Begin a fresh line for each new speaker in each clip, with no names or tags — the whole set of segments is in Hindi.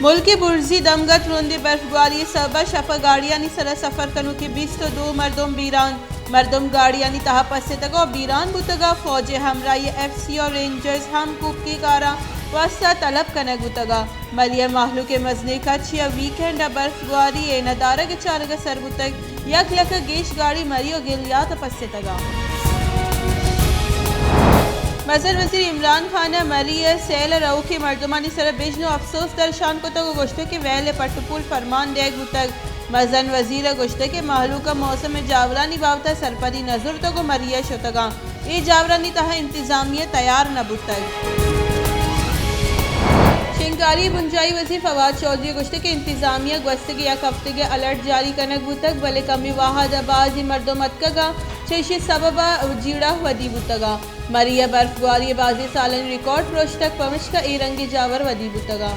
मुल्की बुर्जी दमगत रोंदे बर्फबारी सबा शफा गाड़ियानी सरा सफर कनु के 22 मर्दम बीरान मर्दम गाड़ियानी तहा पस्से तगा बीरान बुतगा फौज हमराई FC और रेंजर्स हम कुप की कारा वास्ता तलब कनक बुतगा मलिया माहलू के मजने का छिया वीकेंड बर्फबारी ए नदारा के चारगा सर बुतग यक लक गेश गाड़ी मरियो गिलियात पस्से तगा मजर वजीर इमरान खान मरिया सैल रऊ के मर्दमानी सर बिजनो अफसोस दर्शान को तक गोश्त के वैल पट्टपुल फरमान देग बुतग मजन वजीर गोश्त के महलू का मौसम जावरानी बावता सरपदी नजर तक मरिया शोतगा ये जावरानी तहा इंतजामिया तैयार न बुतग शिंकारी बुंजाई वजीर फवाद चौधरी गोश्त के इंतजामिया गस्त के एक हफ्ते के अलर्ट जारी कनक बुतग बले कमी वाहदाबाजी मर्दोमत का चेशी सबबा जीड़ा वदी बुतगा मरिया बर्फबारी बाजी सालन रिकॉर्ड प्रोश तक पहुंच का रंगी जावर वदी बुतगा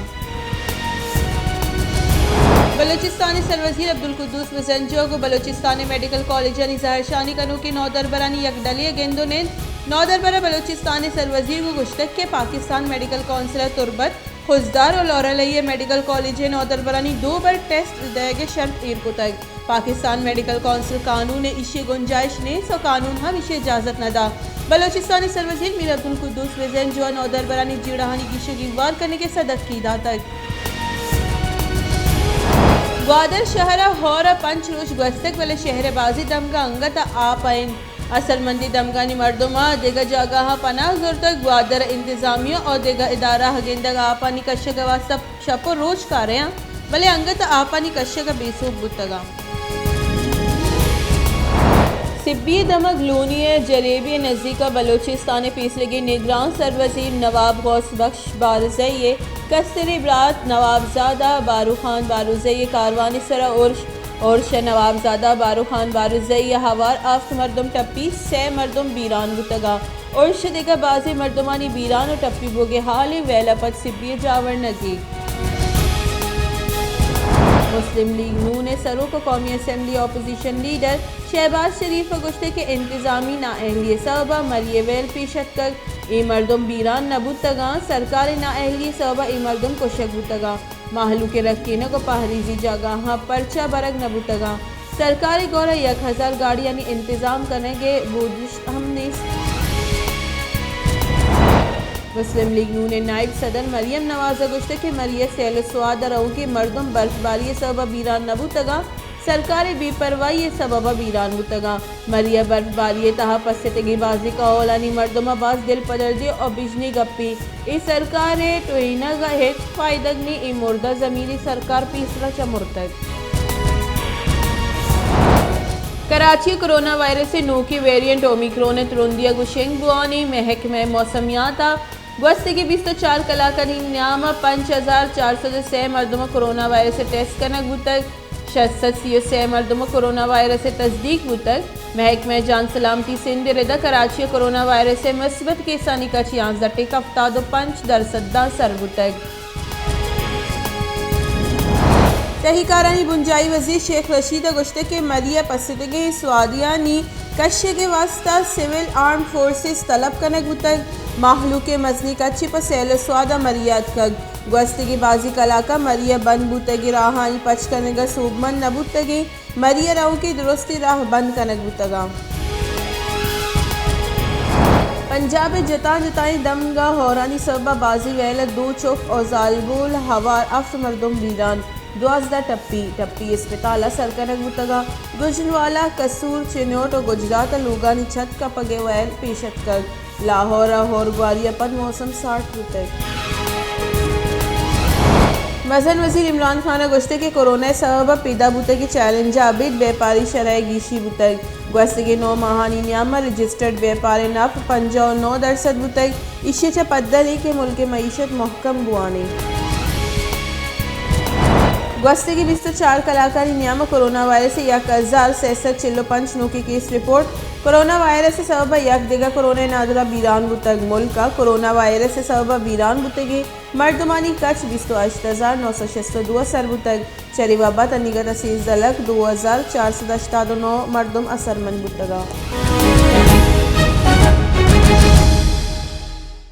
बलोचिस्तानी सरवजीर अब्दुल कुद्दूस मसंजो को बलोचिस्तानी मेडिकल कॉलेज जहरशानी कनू की नौदरबरानी यकदलिया गेंदों ने नौदरबरा बलोचिस्तानी सरवजीर को गुश्तक के पाकिस्तान मेडिकल काउंसिलर तुरबत खुजदार और लौरलिया मेडिकल कॉलेज नौदरबरानी 2 बार टेस्ट देगे शर्त ईर को तक पाकिस्तान मेडिकल काउंसिल कानून इशे गुंजाइश ने सो कानून हम इशे इजाजत न दा बलोचिस्तानी सरवजीर मीर अब्दुल कुद्दूस विजन जो नौदरबरानी जीड़ाहानी की शगीवार करने के सदक की दा तक ग्वादर शहरा होरा पंच रोज गस्तक वाले शहरबाजी दमगा अंगत आपन असलमंदी दमगानी मर्दुमा देगा जगह पनाह जोर तक ग्वादर इंतजामिया और देगा इदारा हगेंदग आपानी कश्य का सब शपो रोज का रहे हैं भले अंगत आपानी कश्य का बेसूब बुतगा सिब्बी दमक लूनिय जलेबी नज़दीका बलोचिस्तान पीस लगी निगरान सरवजीर नवाब गौस बख्श बारुज़ई कस्तरी ब्रात नवाबजादा बारू खान बारुज़ई कारवानी सरा और नवाबजादा बारू खान बारुज़ई हवार आफ्त मर्दम टप्पी से मर्दम बीरान बुतगा और शदेगा बाजी मर्दमानी बीरान और टप्पी बोगे हाल वेलापत सिब्बी जावर नगी मुस्लिम लीग नून ने सरों को कौमी असम्बली अपोजिशन लीडर शहबाज शरीफ गुश्ते के इंतजामी नाअहलिय सबा मरिए वेल पेशत कर ए मर्दम बीरान नबुतगा सरकार नाअहलिय सबा ए मर्दम को शगुतगा माहलू के रखने को पहरीजी जगह परचा बरग नबुतगा सरकारी गौरा 1000 गाड़ी यानी इंतजाम करने के हमने मुस्लिम लीग नून ने नायब सदर मरियम नवाज़ गुश्ते के मरिया सैल स्वाद रऊ के मर्दम बर्फबारी सबा बीरान नबुतगा सरकारी बेपरवाही सबबा बीरान बुतगा मरिया बर्फबारी तहा पस्से तगी बाजी का ओलानी मर्दमा बाज दिल पदर दे और बिजनी गप्पी ए सरकार टोइना गहे फायदगनी ए मुर्दा जमीनी सरकार पीसरा चमुर्तक कराची कोरोना वायरस से नो की वेरिएंट ओमिक्रॉन तुरंदिया गुशेंग बुआनी महकमे मौसमियात गस्त की 24 कलाकनी न्याम 5406 मर्दमा कोरोना वायरस से टेस्ट कनक बुतक 66 मर्दमा कोरोना वायरस से तस्दीक बुतक महकमे जान सलामती सिंध रिदा कराची कोरोना वायरस से मस्बत केसानी का 66 अफ्ताद 5% सर बुतक तहकारानी बुंजाई वजीर शेख रशीद गुश्ते के मरिया पसदगे स्वादियानी कश्य के वास्ता सिविल आर्म फोर्सेस तलब कनक बुतग माहलू के मजनी कच्ची पर सैल स्वादा मरियात कग गस्ती बाजी कलाका मरिया बंद बुतगी राहानी पच कनगा सूबमन नबुतगी मरिया राव की दुरुस्ती राह बंद कनक बुतगा पंजाब जता जताई दमगा होरानी सबा बाजी वैल 2 चौक और जालबुल हवार अफ्त मर्दम बीरान 12 टप्पी अस्पताल सरकनक बुतगा गुजरवाला कसूर चिन्योट और गुजरात लुगानी छत का पगे वैल पेशत कर लाहौर और ग्वालियर पर मौसम 60 बुतक मजन वजीर इमरान खान गुश्ते के कोरोना सबब पैदा बुतक की चैलेंज आबिद व्यापारी शराय गीशी बुतक गस्त के 9 माहानी न्यामा रजिस्टर्ड व्यापारी नफ 59% बुतक इशे च पद्दल के मुल्क मईशत महकम बुआनी गस्ते की 24 कलाकारी नियाम कोरोना वायरस से 1063 नो की केस रिपोर्ट कोरोना वायरस से सबब यक दिगा कोरोना नादरा बीरान बुतग मुल्क का कोरोना वायरस से सबब बीरान बुतगे मर्दमानी कच 28962 सर बुतग चरीवाबा तनिगत असीज दलक 2489 मर्दम असरमन बुतगा।